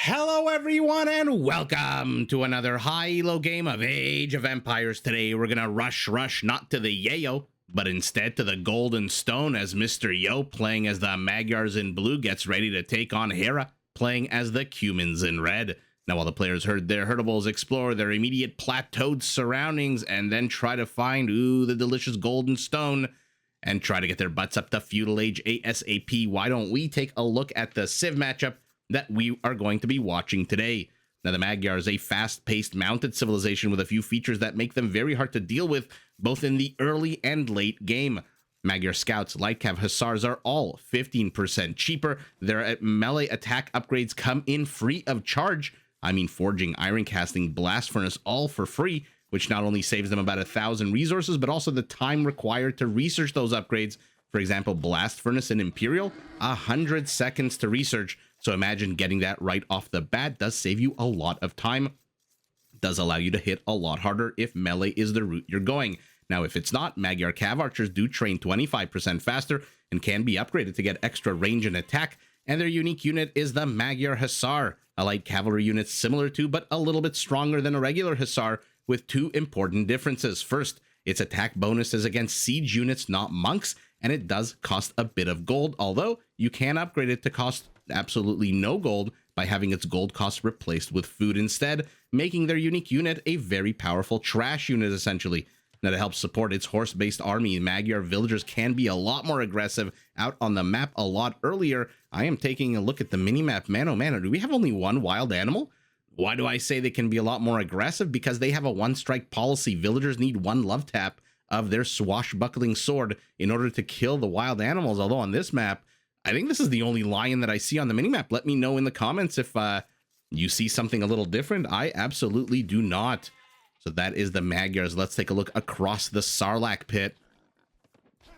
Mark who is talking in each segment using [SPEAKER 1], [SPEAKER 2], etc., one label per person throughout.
[SPEAKER 1] Hello everyone and welcome to another high-elo game of Age of Empires. Today we're gonna rush not to the yayo, but instead to the Golden Stone as Mr. Yo, playing as the Magyars in blue, gets ready to take on Hera, playing as the Cumans in red. Now while the players herd their herdables, explore their immediate plateaued surroundings, and then try to find, the delicious Golden Stone, and try to get their butts up to Feudal Age ASAP, why don't we take a look at the Civ matchup that we are going to be watching today. Now, the Magyars is a fast-paced mounted civilization with a few features that make them very hard to deal with, both in the early and late game. Magyar scouts, light cav hussars are all 15% cheaper. Their melee attack upgrades come in free of charge. I mean, forging, iron casting, blast furnace, all for free, which not only saves them about 1,000 resources, but also the time required to research those upgrades. For example, blast furnace and imperial, 100 seconds to research. So imagine getting that right off the bat. Does save you a lot of time. Does allow you to hit a lot harder if melee is the route you're going. Now, if it's not, Magyar cav archers do train 25% faster and can be upgraded to get extra range and attack. And their unique unit is the Magyar hussar, a light cavalry unit similar to, but a little bit stronger than a regular hussar, with two important differences. First, its attack bonus is against siege units, not monks, and it does cost a bit of gold, although you can upgrade it to cost absolutely no gold by having its gold cost replaced with food instead, making their unique unit a very powerful trash unit, essentially. Now, to help support its horse-based army, Magyar villagers can be a lot more aggressive out on the map a lot earlier. I am taking a look at the minimap. Man, oh man, do we have only one wild animal? Why do I say they can be a lot more aggressive? Because they have a one-strike policy. Villagers need one love tap of their swashbuckling sword in order to kill the wild animals, although on this map, I think this is the only lion that I see on the minimap. Let me know in the comments if you see something a little different. I absolutely do not. So that is the Magyars. Let's take a look across the Sarlacc pit.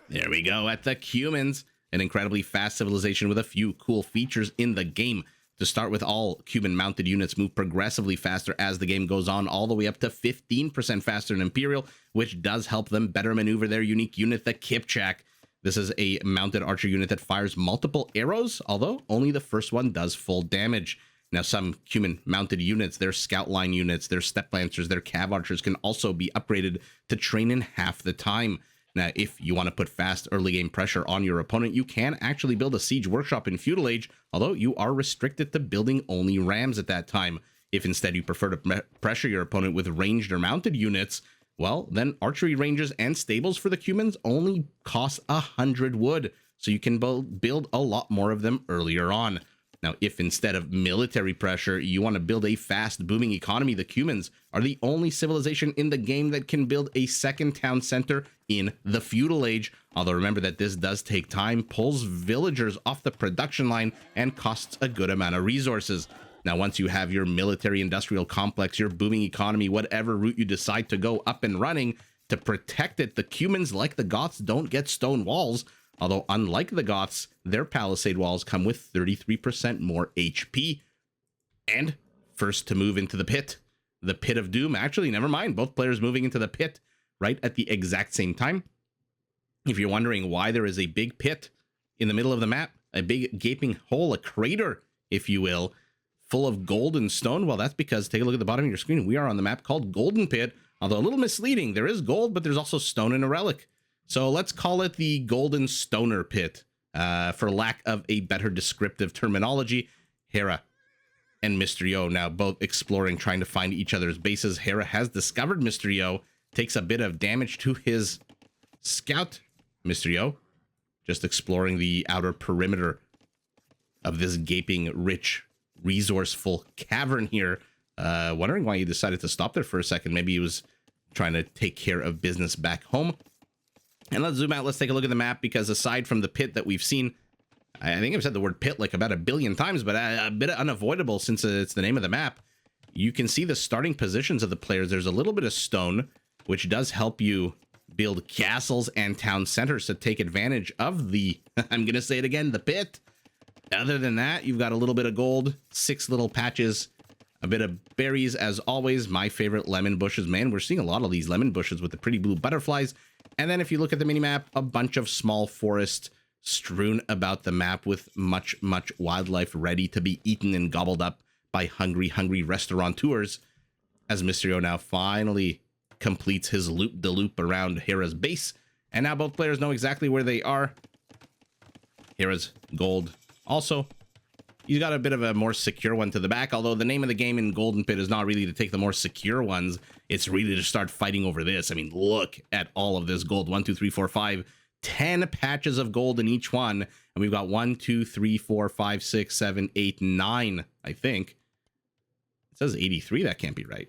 [SPEAKER 1] There we go at the Cumans, an incredibly fast civilization with a few cool features in the game. To start with, all Cuman mounted units move progressively faster as the game goes on, all the way up to 15% faster than Imperial, which does help them better maneuver their unique unit, the Kipchak. This is a mounted archer unit that fires multiple arrows, although only the first one does full damage. Now, some Cuman mounted units, their scout line units, their step lancers, their cav archers can also be upgraded to train in half the time. Now, if you want to put fast early game pressure on your opponent, you can actually build a siege workshop in Feudal Age, although you are restricted to building only rams at that time. If instead you prefer to pressure your opponent with ranged or mounted units, well, then archery ranges and stables for the Cumans only cost 100 wood, so you can build a lot more of them earlier on. Now, if instead of military pressure, you want to build a fast, booming economy, the Cumans are the only civilization in the game that can build a second town center in the Feudal Age. Although remember that this does take time, pulls villagers off the production line, and costs a good amount of resources. Now, once you have your military-industrial complex, your booming economy, whatever route you decide to go up and running, to protect it, the Cumans, like the Goths, don't get stone walls. Although, unlike the Goths, their palisade walls come with 33% more HP. And first to move into the pit of doom. Actually, never mind, both players moving into the pit right at the exact same time. If you're wondering why there is a big pit in the middle of the map, a big gaping hole, a crater, if you will, full of gold and stone, well, that's because, take a look at the bottom of your screen, we are on the map called Golden Pit. Although a little misleading, there is gold, but there's also stone and a relic. So let's call it the Golden Stoner Pit, for lack of a better descriptive terminology. Hera and Mr. Yo now both exploring, trying to find each other's bases. Hera has discovered Mr. Yo, takes a bit of damage to his scout. Mr. Yo just exploring the outer perimeter of this gaping, rich, resourceful cavern here. Wondering why he decided to stop there for a second. Maybe he was trying to take care of business back home. And let's zoom out. Let's take a look at the map, because aside from the pit that we've seen, I think I've said the word pit like about 1 billion times, but a bit unavoidable since it's the name of the map. You can see the starting positions of the players. There's a little bit of stone, which does help you build castles and town centers to take advantage of the, I'm going to say it again, the pit. Other than that, you've got a little bit of gold, 6 little patches, a bit of berries, as always. My favorite, lemon bushes. Man, we're seeing a lot of these lemon bushes with the pretty blue butterflies. And then if you look at the minimap, a bunch of small forest strewn about the map with much wildlife ready to be eaten and gobbled up by hungry restaurateurs, as Mysterio now finally completes his loop-de-loop around Hera's base. And now both players know exactly where they are. Hera's gold also. He's got a bit of a more secure one to the back, although the name of the game in Golden Pit is not really to take the more secure ones. It's really to start fighting over this. I mean, look at all of this gold. 1, 2, 3, 4, 5. 10 patches of gold in each one. And we've got 1, 2, 3, 4, 5, 6, 7, 8, 9, I think. It says 83. That can't be right.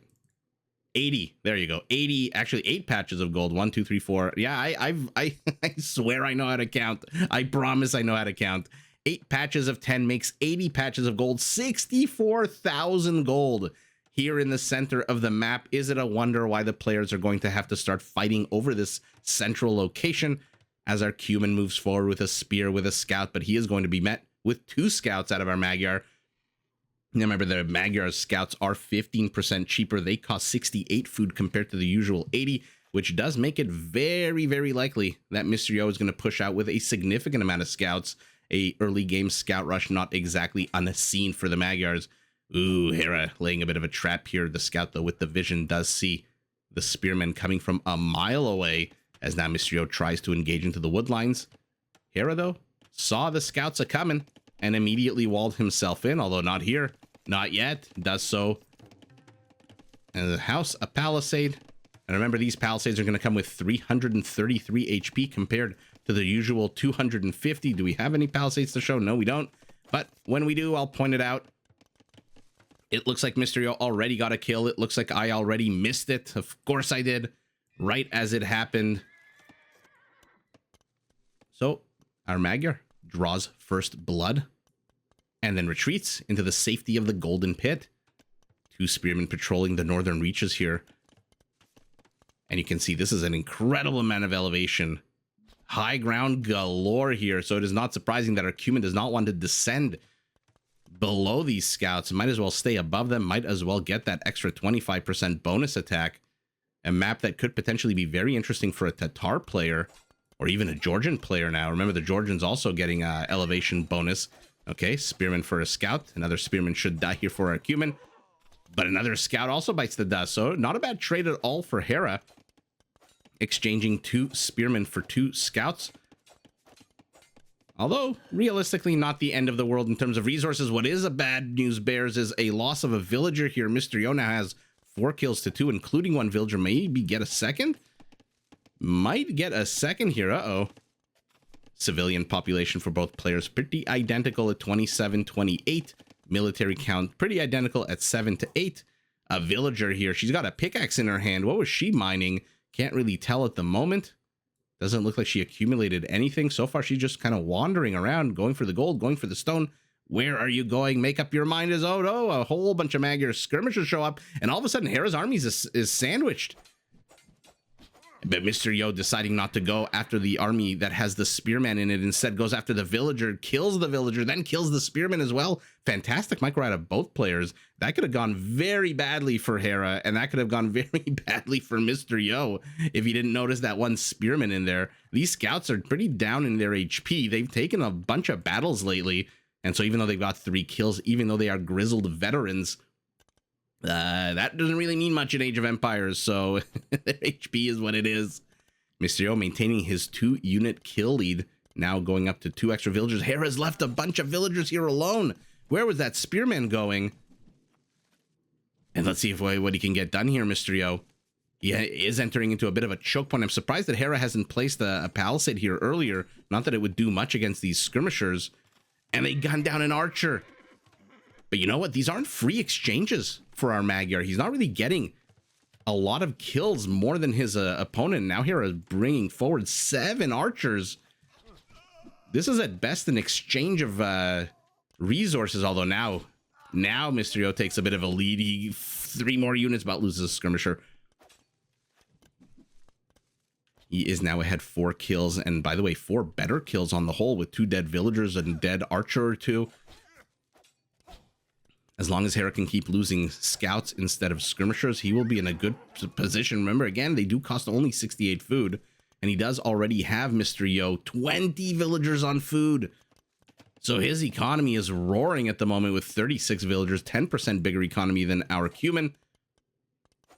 [SPEAKER 1] 80. There you go. 80. Actually, 8 patches of gold. 1, 2, 3, 4. Yeah, I swear I know how to count. I promise I know how to count. 8 patches of 10 makes 80 patches of gold. 64,000 gold here in the center of the map. Is it a wonder why the players are going to have to start fighting over this central location as our Cuman moves forward with a spear with a scout, but he is going to be met with 2 scouts out of our Magyar. Now remember, the Magyar scouts are 15% cheaper. They cost 68 food compared to the usual 80, which does make it very, very likely that Mysterio is going to push out with a significant amount of scouts. A early game scout rush, not exactly unseen for the Magyars. Ooh, Hera laying a bit of a trap here. The scout, though, with the vision, does see the spearmen coming from a mile away as now Mysterio tries to engage into the wood lines. Hera, though, saw the scouts a-coming and immediately walled himself in, although not here. Not yet. Does so. And the house, a palisade. And remember, these palisades are going to come with 333 HP compared to the usual 250. Do we have any palisades to show? No, we don't. But when we do, I'll point it out. It looks like Mysterio already got a kill. It looks like I already missed it. Of course I did. Right as it happened. So, our Magyar draws first blood and then retreats into the safety of the Golden Pit. 2 spearmen patrolling the northern reaches here. And you can see this is an incredible amount of elevation. High ground galore here, so it is not surprising that our Cuman does not want to descend below these scouts. Might as well stay above them, might as well get that extra 25% bonus attack. A map that could potentially be very interesting for a Tatar player, or even a Georgian player now. Remember, the Georgians also getting elevation bonus. Okay, spearman for a scout. Another spearman should die here for our Cuman. But another scout also bites the dust, so not a bad trade at all for Hera. Exchanging 2 spearmen for 2 scouts. Although, realistically, not the end of the world in terms of resources. What is a bad news bears is a loss of a villager here. Mysterio now has 4 kills to 2, including 1 villager. Maybe get a second? Might get a second here. Uh-oh. Civilian population for both players pretty identical at 27-28. Military count pretty identical at 7 to 8. A villager here. She's got a pickaxe in her hand. What was she mining? Can't really tell at the moment. Doesn't look like she accumulated anything. So far, she's just kind of wandering around, going for the gold, going for the stone. Where are you going? Make up your mind. As oh no, a whole bunch of Magyar skirmishers show up, and all of a sudden, Hera's army is sandwiched. But Mysterio deciding not to go after the army that has the spearman in it, instead goes after the villager, kills the villager, then kills the spearman as well. Fantastic micro out of both players. That could have gone very badly for Hera, and that could have gone very badly for Mysterio if he didn't notice that one spearman in there. These scouts are pretty down in their HP. They've taken a bunch of battles lately, and so even though they've got 3 kills, even though they are grizzled veterans, that doesn't really mean much in Age of Empires, so their HP is what it is. Mysterio maintaining his 2-unit kill lead, now going up to 2 extra villagers. Hera's left a bunch of villagers here alone. Where was that spearman going? And let's see if what he can get done here, Mysterio. He is entering into a bit of a choke point. I'm surprised that Hera hasn't placed a palisade here earlier. Not that it would do much against these skirmishers. And they gun down an archer. But you know what? These aren't free exchanges for our Magyar. He's not really getting a lot of kills, more than his opponent. Now Hera is bringing forward 7 archers. This is at best an exchange of resources, although now Mysterio takes a bit of a lead. He 3 more units, but loses a skirmisher. He is now ahead 4 kills, and by the way, 4 better kills on the whole, with 2 dead villagers and a dead archer or 2. As long as Hera can keep losing scouts instead of skirmishers, he will be in a good position. Remember, again, they do cost only 68 food, and he does already have Mysterio 20 villagers on food. So his economy is roaring at the moment with 36 villagers, 10% bigger economy than our Cuman,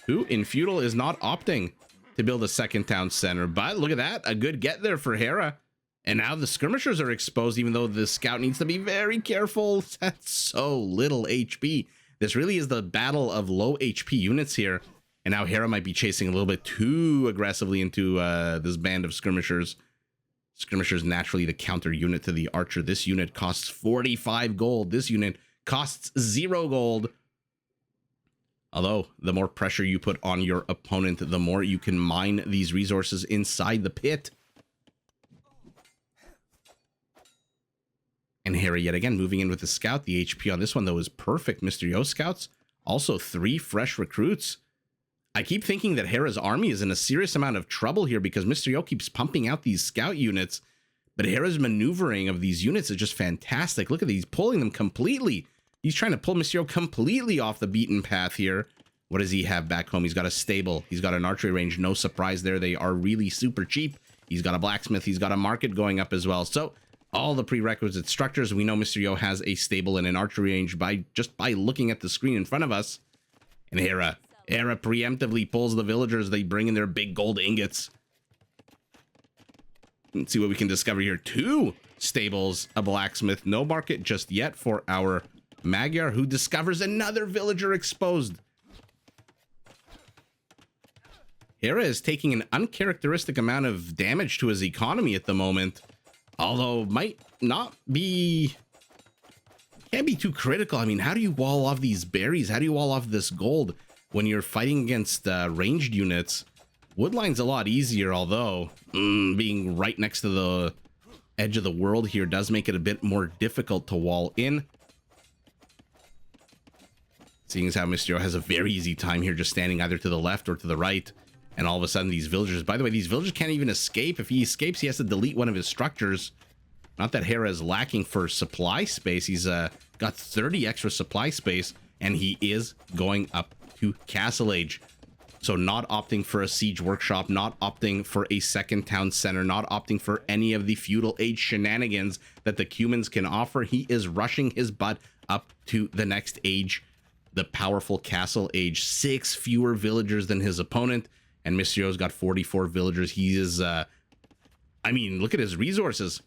[SPEAKER 1] who in Feudal is not opting to build a second town center. But look at that, a good get there for Hera. And now the skirmishers are exposed, even though the scout needs to be very careful. That's so little HP. This really is the battle of low HP units here. And now Hera might be chasing a little bit too aggressively into this band of skirmishers. Skirmishers naturally the counter unit to the archer. This unit costs 45 gold. This unit costs 0 gold. Although the more pressure you put on your opponent, the more you can mine these resources inside the pit. And Hera yet again moving in with the scout. The HP on this one though is perfect. Mr. Yo scouts. Also 3 fresh recruits. I keep thinking that Hera's army is in a serious amount of trouble here because Mr. Yo keeps pumping out these scout units. But Hera's maneuvering of these units is just fantastic. Look at these, pulling them completely. He's trying to pull Mr. Yo completely off the beaten path here. What does he have back home? He's got a stable. He's got an archery range. No surprise there. They are really super cheap. He's got a blacksmith. He's got a market going up as well. So all the prerequisite structures. We know Mr. Yo has a stable and an archery range by looking at the screen in front of us. And Hera preemptively pulls the villagers. They bring in their big gold ingots. Let's see what we can discover here. 2 stables, a blacksmith. No market just yet for our Magyar, who discovers another villager exposed. Hera is taking an uncharacteristic amount of damage to his economy at the moment. Although might not be... Can't be too critical. I mean, how do you wall off these berries? How do you wall off this gold when you're fighting against ranged units? Woodline's a lot easier, although being right next to the edge of the world here does make it a bit more difficult to wall in. Seeing as how Mr. Yo has a very easy time here just standing either to the left or to the right. And all of a sudden these villagers, by the way, these villagers can't even escape. If he escapes, he has to delete one of his structures. Not that Hera is lacking for supply space. He's got 30 extra supply space, and he is going up to Castle Age. So not opting for a siege workshop, not opting for a second town center, not opting for any of the Feudal Age shenanigans that the Cumans can offer. He is rushing his butt up to the next age, the powerful Castle Age. 6 fewer villagers than his opponent, and Mr. Yo's got 44 villagers. He is, I mean, look at his resources.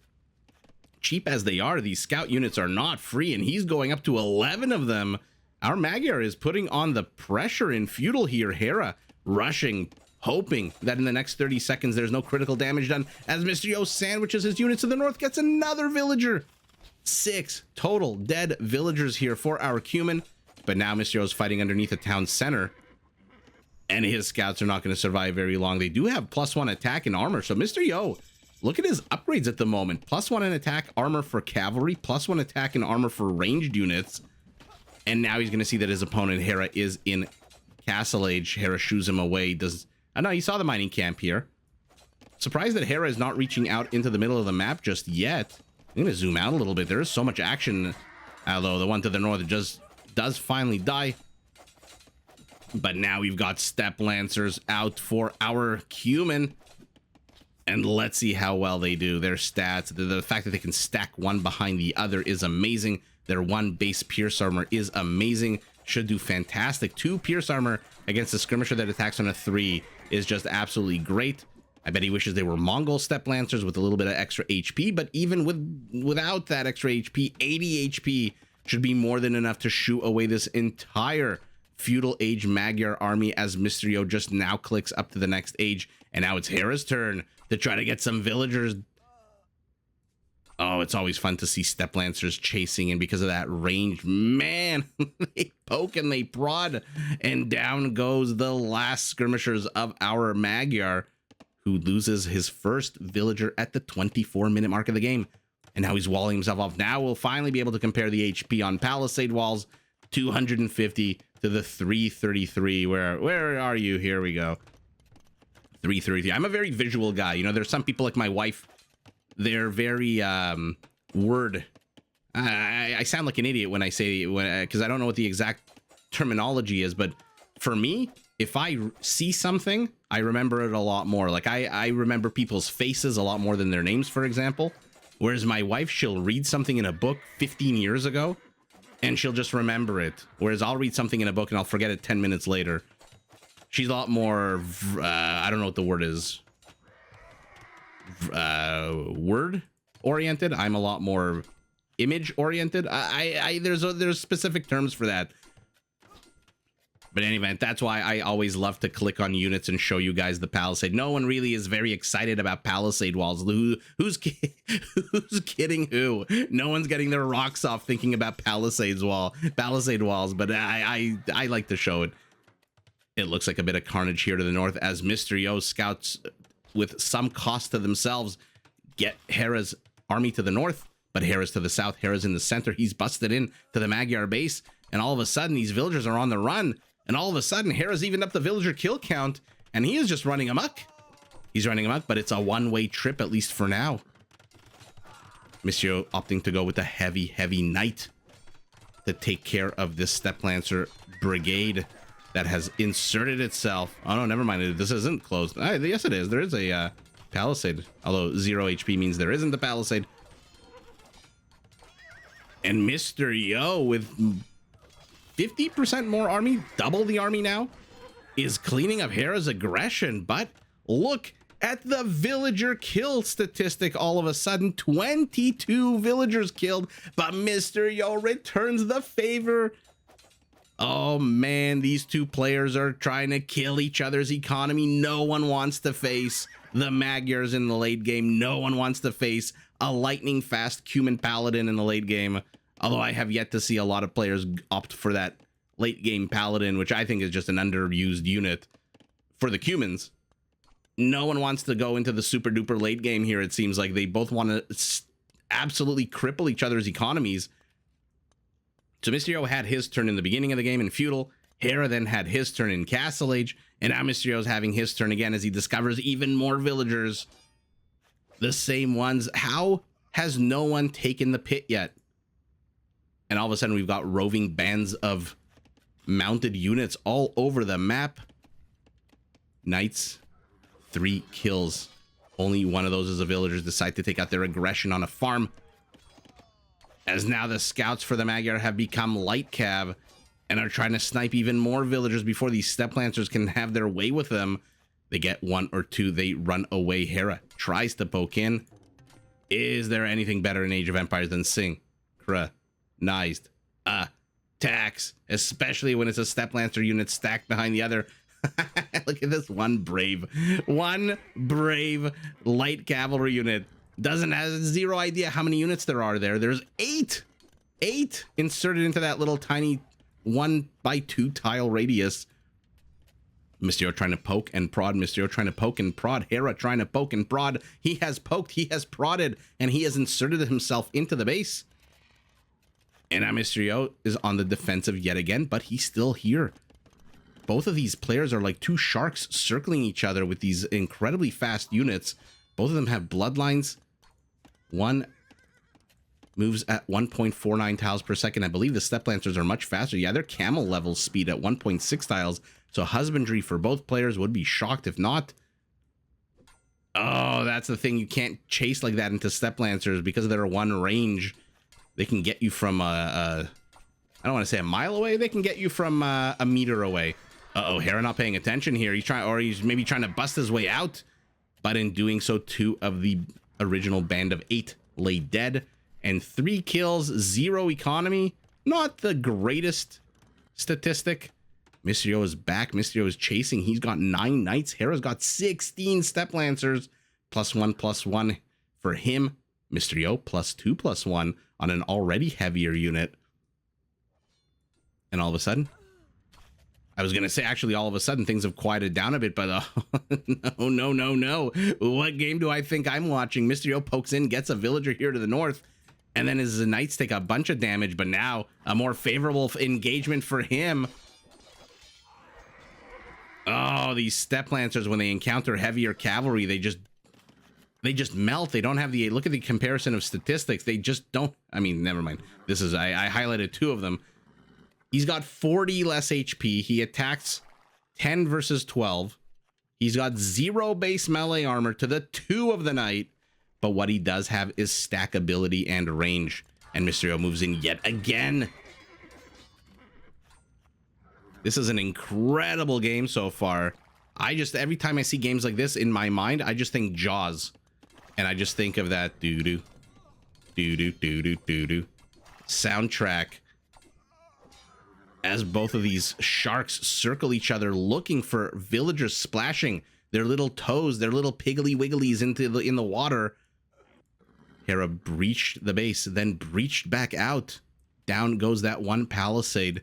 [SPEAKER 1] Cheap as they are, these scout units are not free, and he's going up to 11 of them. Our Magyar is putting on the pressure in Feudal here. Hera rushing, hoping that in the next 30 seconds there's no critical damage done, as Mr. Yo sandwiches his units to the north, gets another villager. 6 total dead villagers here for our Cuman. But now Mr. Yo is fighting underneath a town center, and his scouts are not going to survive very long. They do have +1 attack and armor, so Mr. Yo, look at his upgrades at the moment. +1 in attack, armor for cavalry, +1 attack and armor for ranged units. And now he's going to see that his opponent, Hera, is in Castle Age. Hera shoos him away. Oh no, you saw the mining camp here. Surprised that Hera is not reaching out into the middle of the map just yet. I'm going to zoom out a little bit. There is so much action. Although the one to the north just does finally die. But now we've got Step Lancers out for our Cuman. And let's see how well they do. Their stats, the fact that they can stack one behind the other is amazing. Their 1 base pierce armor is amazing. Should do fantastic. 2 pierce armor against a skirmisher that attacks on a 3 is just absolutely great. I bet he wishes they were Mongol Step Lancers with a little bit of extra HP, but even without that extra HP, 80 HP should be more than enough to shoo away this entire Feudal Age Magyar army, as Mr. Yo just now clicks up to the next age. And now it's Hera's turn to try to get some villagers. Oh, it's always fun to see Step Lancers chasing, and because of that range, man, they poke and they prod, and down goes the last skirmishers of our Magyar, who loses his first villager at the 24-minute mark of the game. And now he's walling himself off. Now we'll finally be able to compare the HP on Palisade walls. 250 to the 333. Where are you? Here we go. 333. I'm a very visual guy. You know, there's some people like my wife. They're very word. I sound like an idiot when I say, because I don't know what the exact terminology is, but for me, if I see something, I remember it a lot more. Like I remember people's faces a lot more than their names, for example. Whereas my wife, she'll read something in a book 15 years ago and she'll just remember it. Whereas I'll read something in a book and I'll forget it 10 minutes later. She's a lot more, I don't know what the word is. Word oriented. I'm a lot more image oriented. There's specific terms for that. But in any event, that's why I always love to click on units and show you guys the palisade. No one really is very excited about palisade walls. Who's kidding who? No one's getting their rocks off thinking about palisade walls. But I like to show it. It looks like a bit of carnage here to the north as Mr. Yo scouts with some cost to themselves get Hera's army to the north, but Hera's to the south. Hera's in the center. He's busted in to the Magyar base, and all of a sudden these villagers are on the run. And all of a sudden, Hera's evened up the villager kill count, and he is just running amok. He's running amok, but it's a one-way trip, at least for now. Monsieur opting to go with a heavy knight to take care of this Step Lancer brigade that has inserted itself. Oh, no, never mind. This isn't closed. Yes, it is. There is a palisade, although 0 HP means there isn't a palisade. And Mr. Yo with 50% more army, double the army now, is cleaning up Hera's aggression. But look at the villager kill statistic. All of a sudden, 22 villagers killed, but Mr. Yo returns the favor. Oh man, these two players are trying to kill each other's economy. No one wants to face the Magyars in the late game. No one wants to face a lightning fast Cuman paladin in the late game. Although I have yet to see a lot of players opt for that late game paladin, which I think is just an underused unit for the Cumans. No one wants to go into the super duper late game here. It seems like they both want to absolutely cripple each other's economies. So Mr. Yo had his turn in the beginning of the game in Feudal. Hera then had his turn in Castle Age. And now Mr. Yo's having his turn again as he discovers even more villagers. The same ones. How has no one taken the pit yet? And all of a sudden, we've got roving bands of mounted units all over the map. Knights, 3 kills. Only one of those is the villagers decide to take out their aggression on a farm. As now the scouts for the Magyar have become light cav and are trying to snipe even more villagers before these Step Lancers can have their way with them. They get 1 or 2. They run away. Hera tries to poke in. Is there anything better in Age of Empires than synchronized attacks, especially when it's a Step Lancer unit stacked behind the other? Look at this one brave light cavalry unit has 0 idea how many units there are there. There's 8 inserted into that little tiny 1x2 tile radius. Mr. Yo trying to poke and prod. Mr. Yo trying to poke and prod. Hera trying to poke and prod. He has poked, he has prodded, and he has inserted himself into the base. And now Mr. Yo is on the defensive yet again, but he's still here. Both of these players are like 2 sharks circling each other with these incredibly fast units. Both of them have bloodlines. One moves at 1.49 tiles per second. I believe the Step Lancers are much faster. Yeah, they're camel level speed at 1.6 tiles. So husbandry for both players would be shocked if not. Oh, that's the thing. You can't chase like that into Step Lancers because of their 1 range. They can get you from I don't want to say a mile away. They can get you from a meter away. Uh-oh, Hera not paying attention here. He's maybe trying to bust his way out. But in doing so, 2 of the original band of 8 lay dead. And 3 kills, 0 economy. Not the greatest statistic. Mr. Yo is back. Mr. Yo is chasing. He's got 9 knights. Hera's got 16 Step Lancers. +1/+1 for him. Mr. Yo +2/+1 on an already heavier unit. And all of a sudden, I was going to say, actually, all of a sudden, things have quieted down a bit, but no. What game do I think I'm watching? Mr. Yo pokes in, gets a villager here to the north, and then his knights take a bunch of damage, but now a more favorable engagement for him. Oh, these Step Lancers, when they encounter heavier cavalry, they just melt. They don't have the, look at the comparison of statistics. They just don't, I mean, never mind. This is, I highlighted 2 of them. He's got 40 less HP. He attacks 10 versus 12. He's got 0 base melee armor to the 2 of the knight. but what he does have is stackability and range. And Mysterio moves in yet again. This is an incredible game so far. Every time I see games like this in my mind, I just think Jaws. And I just think of that doo-doo, doo-doo, doo-doo, doo-doo soundtrack as both of these sharks circle each other looking for villagers splashing their little toes, their little piggly wigglies in the water. Hera breached the base, then breached back out. Down goes that one palisade.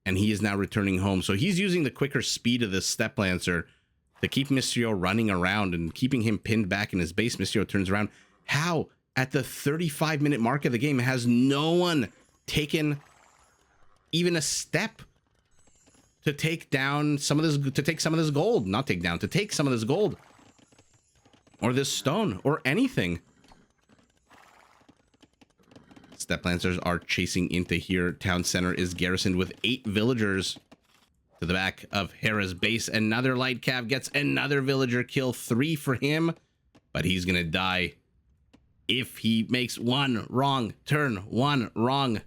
[SPEAKER 1] And he is now returning home. So he's using the quicker speed of this Step Lancer to keep Mysterio running around and keeping him pinned back in his base. Mysterio turns around. How? At the 35-minute mark of the game, has no one taken even a step to take down some of this, to take some of this gold. Not take down, to take some of this gold. Or this stone, or anything. Step Lancers are chasing into here. Town center is garrisoned with 8 villagers to the back of Hera's base. Another light cav gets another villager kill. 3 for him, but he's gonna die if he makes one wrong turn, one wrong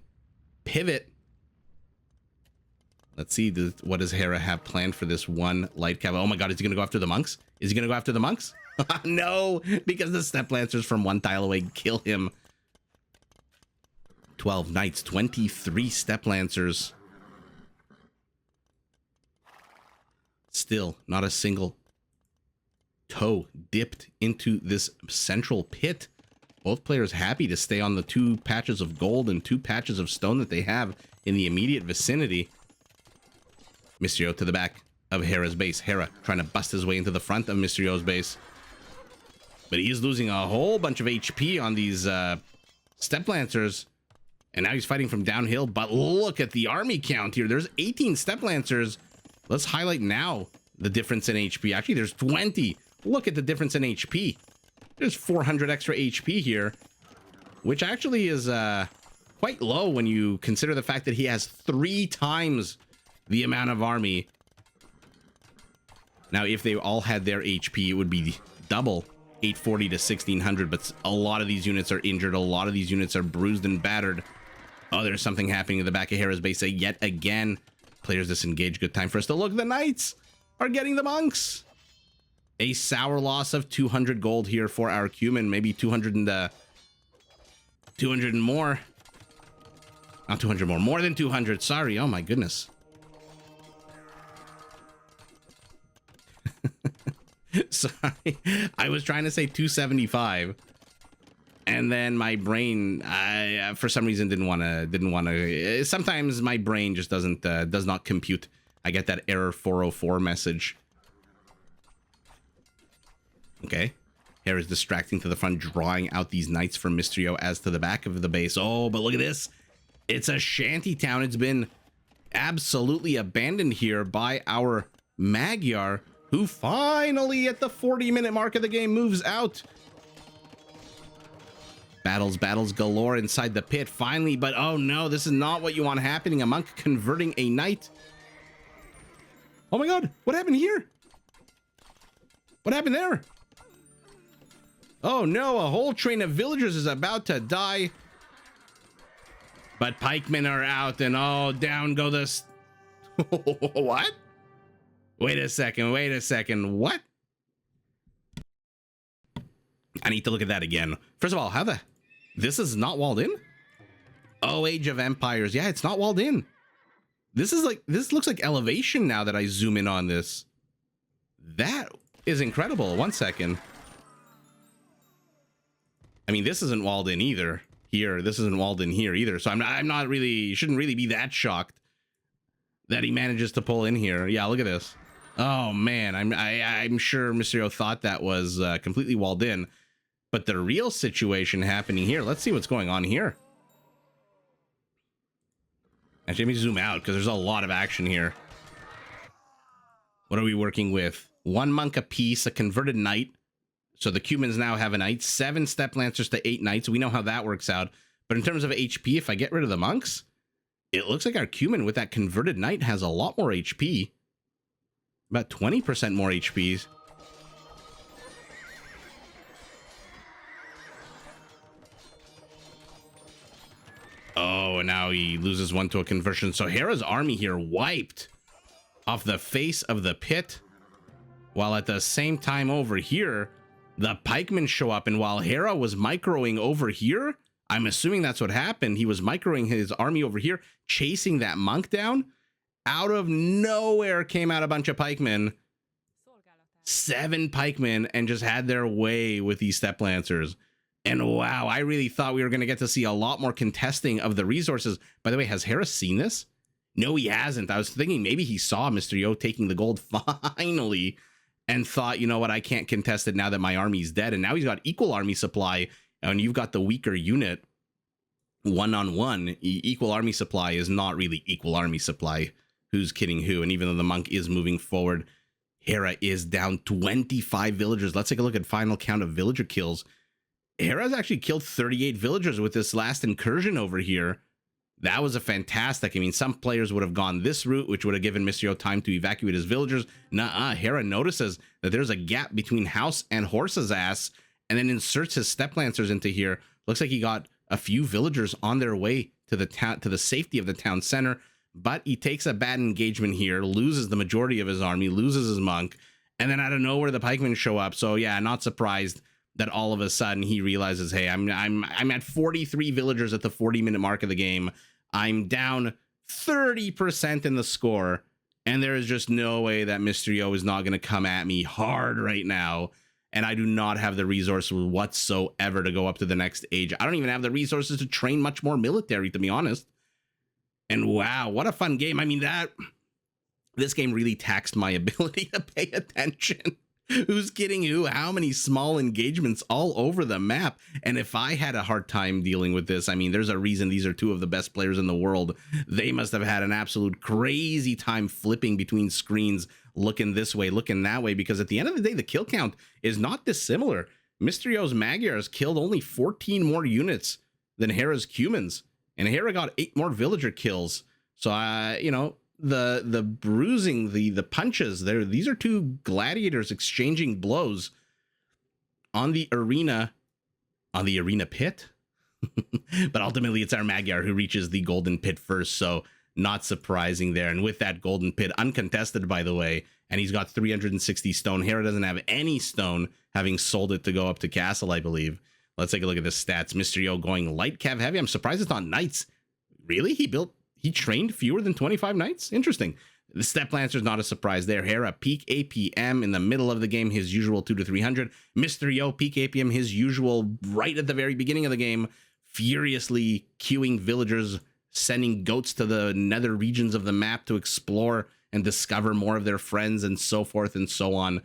[SPEAKER 1] pivot. Let's see, what does Hera have planned for this one light cav? Oh my god, is he gonna go after the monks? Is he gonna go after the monks? No, because the Step Lancers from one tile away kill him. 12 knights, 23 Step Lancers. Still not a single toe dipped into this central pit. Both players happy to stay on the 2 patches of gold and 2 patches of stone that they have in the immediate vicinity. Mysterio to the back of Hera's base. Hera trying to bust his way into the front of Mysterio's base. But he is losing a whole bunch of HP on these Step Lancers. And now he's fighting from downhill, but look at the army count here. There's 18 Step Lancers. Let's highlight now the difference in HP. Actually, there's 20. Look at the difference in HP. There's 400 extra HP here, which actually is quite low when you consider the fact that he has 3 times the amount of army. Now, if they all had their HP, it would be double, 840 to 1600, but a lot of these units are injured. A lot of these units are bruised and battered. Oh, there's something happening in the back of Hera's base yet again. Players disengage. Good time for us to look. The knights are getting the monks. A sour loss of 200 gold here for our Cuman. Maybe 200 and 200 and more. Not 200 more. More than 200. Sorry. Oh my goodness. Sorry. I was trying to say 275. And then my brain, for some reason, didn't want to. Sometimes my brain just does not compute. I get that error 404 message. Okay, Hera is distracting to the front, drawing out these knights from Mysterio as to the back of the base. Oh, but look at this! It's a shanty town. It's been absolutely abandoned here by our Magyar, who finally, at the 40-minute mark of the game, moves out. Battles galore inside the pit, finally, but oh no, this is not what you want happening. A monk converting a knight. Oh my god, what happened here? What happened there? Oh no, a whole train of villagers is about to die. But pikemen are out, and oh, down go the... What? Wait a second, what? I need to look at that again. First of all, how the... This is not walled in? Oh, Age of Empires. Yeah, it's not walled in. This looks like elevation now that I zoom in on this. That is incredible. 1 second. I mean, this isn't walled in either. Here, this isn't walled in here either. So I'm not really, shouldn't really be that shocked that he manages to pull in here. Yeah, look at this. Oh man, I'm sure Mysterio thought that was completely walled in. But the real situation happening here, let's see what's going on here. Actually, let me zoom out because there's a lot of action here. What are we working with? 1 monk apiece, a converted knight. So the Cumans now have a knight, 7 Step Lancers to 8 knights. We know how that works out. But in terms of HP, if I get rid of the monks, it looks like our Cuman with that converted knight has a lot more HP. About 20% more HPs. Oh, and now he loses one to a conversion. So Hera's army here wiped off the face of the pit, while at the same time over here, the pikemen show up. And while Hera was microing over here, I'm assuming that's what happened. He was microing his army over here, chasing that monk down. Out of nowhere came out a bunch of pikemen, 7 pikemen, and just had their way with these step lancers. And wow, I really thought we were going to get to see a lot more contesting of the resources. By the way, has Hera seen this? No, he hasn't. I was thinking maybe he saw Mr. Yo taking the gold finally and thought, you know what, I can't contest it now that my army's dead. And now he's got equal army supply, and you've got the weaker unit one-on-one. Equal army supply is not really equal army supply. Who's kidding who? And even though the monk is moving forward, Hera is down 25 villagers. Let's take a look at final count of villager kills. Hera's actually killed 38 villagers with this last incursion over here. That was a fantastic. I mean, some players would have gone this route, which would have given Mr. Yo time to evacuate his villagers. Nuh-uh. Hera notices that there's a gap between house and horse's ass, and then inserts his step lancers into here. Looks like he got a few villagers on their way to the town, to the safety of the town center, but he takes a bad engagement here, loses the majority of his army, loses his monk, and then out of nowhere the pikemen show up. So yeah, not surprised that all of a sudden he realizes, hey, I'm at 43 villagers at the 40-minute mark of the game. I'm down 30% in the score, and there is just no way that Mr. Yo is not going to come at me hard right now. And I do not have the resources whatsoever to go up to the next age. I don't even have the resources to train much more military, to be honest. And wow, what a fun game. I mean, this game really taxed my ability to pay attention. Who's kidding who? How many small engagements all over the map? And if I had a hard time dealing with this, I mean, there's a reason these are 2 of the best players in the world. They must have had an absolute crazy time flipping between screens, looking this way, looking that way, because at the end of the day, the kill count is not dissimilar. Mr. Yo's Magyars killed only 14 more units than Hera's Cumans, and Hera got 8 more villager kills. So, you know, the bruising, the punches there, these are 2 gladiators exchanging blows on the arena pit. But ultimately it's our Magyar who reaches the golden pit first, so not surprising there. And with that golden pit uncontested, by the way, and he's got 360 stone. Hera doesn't have any stone, having sold it to go up to castle, I believe. Let's take a look at the stats. Mr. Yo going light cav heavy. I'm surprised it's not knights. Really? He trained fewer than 25 knights? Interesting. The step lancer is not a surprise there. Hera peak APM in the middle of the game, his usual 200 to 300. Mr. Yo peak APM, his usual right at the very beginning of the game, furiously queuing villagers, sending goats to the nether regions of the map to explore and discover more of their friends, and so forth and so on.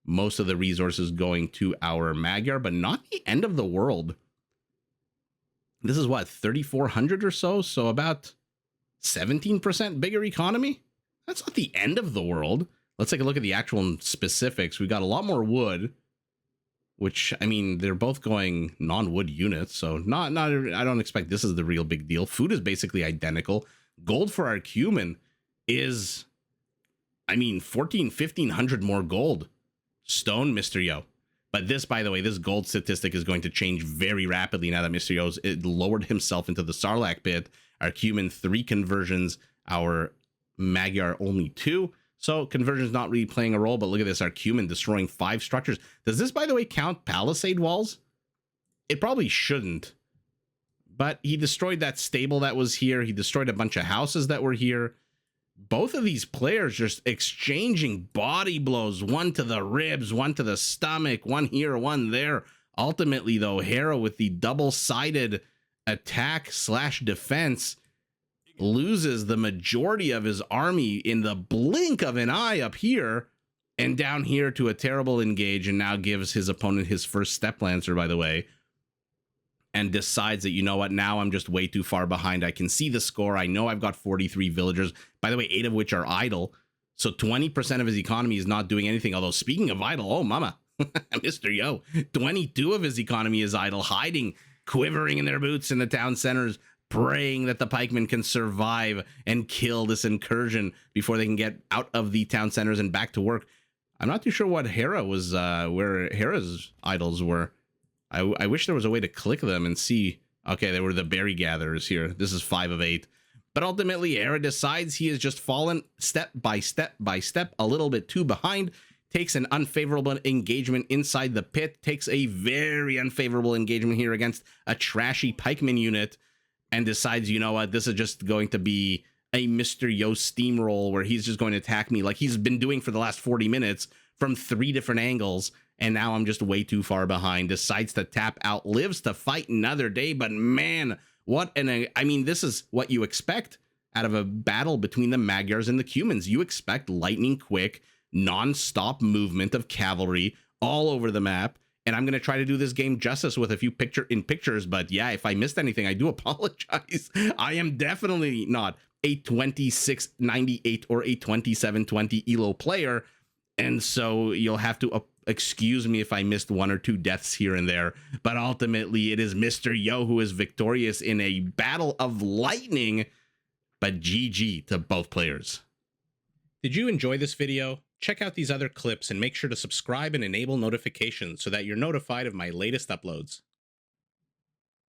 [SPEAKER 1] Most of the resources going to our Magyar, but not the end of the world. This is what, 3,400 or so? So about 17% bigger economy? That's not the end of the world. Let's take a look at the actual specifics. We got a lot more wood, which, I mean, they're both going non-wood units, so not I don't expect this is the real big deal. Food is basically identical. Gold for our Cuman is, I mean, 1,500 more gold. Stone, Mr. Yo. But this, by the way, this gold statistic is going to change very rapidly now that Mr. Yo's lowered himself into the Sarlacc pit. Our Cuman 3 conversions, our Magyar only 2. So conversion's not really playing a role, but look at this, our Cuman destroying 5 structures. Does this, by the way, count palisade walls? It probably shouldn't. But he destroyed that stable that was here. He destroyed a bunch of houses that were here. Both of these players just exchanging body blows, one to the ribs, one to the stomach, one here, one there. Ultimately, though, Hera with the double-sided attack / defense loses the majority of his army in the blink of an eye up here, and down here to a terrible engage, and now gives his opponent his first step lancer, by the way, and decides that, you know what, now I'm just way too far behind. I can see the score. I know I've got 43 villagers, by the way, 8 of which are idle. So 20% of his economy is not doing anything. Although, speaking of idle, oh mama, Mr. Yo, 22 of his economy is idle, hiding, quivering in their boots in the town centers, praying that the pikemen can survive and kill this incursion before they can get out of the town centers and back to work. I'm not too sure what Hera was, where Hera's idols were. I wish there was a way to click them and see Okay, they were the berry gatherers here. This is 5 of 8. But ultimately, Hera decides he has just fallen step by step by step, a little bit too behind, takes an unfavorable engagement inside the pit, takes a very unfavorable engagement here against a trashy pikeman unit, and decides, you know what, this is just going to be a Mr. Yo steamroll where he's just going to attack me like he's been doing for the last 40 minutes from 3 different angles, and now I'm just way too far behind. Decides to tap out, lives to fight another day, but man, what an... I mean, this is what you expect out of a battle between the Magyars and the Cumans. You expect lightning quick, non-stop movement of cavalry all over the map, and I'm going to try to do this game justice with a few pictures, but yeah, if I missed anything, I do apologize. I am definitely not a 2698 or a 2720 Elo player, and so you'll have to excuse me if I missed 1 or 2 deaths here and there, but ultimately it is Mr. Yo who is victorious in a battle of lightning, but GG to both players. Did you enjoy this video? Check out these other clips and make sure to subscribe and enable notifications so that you're notified of my latest uploads.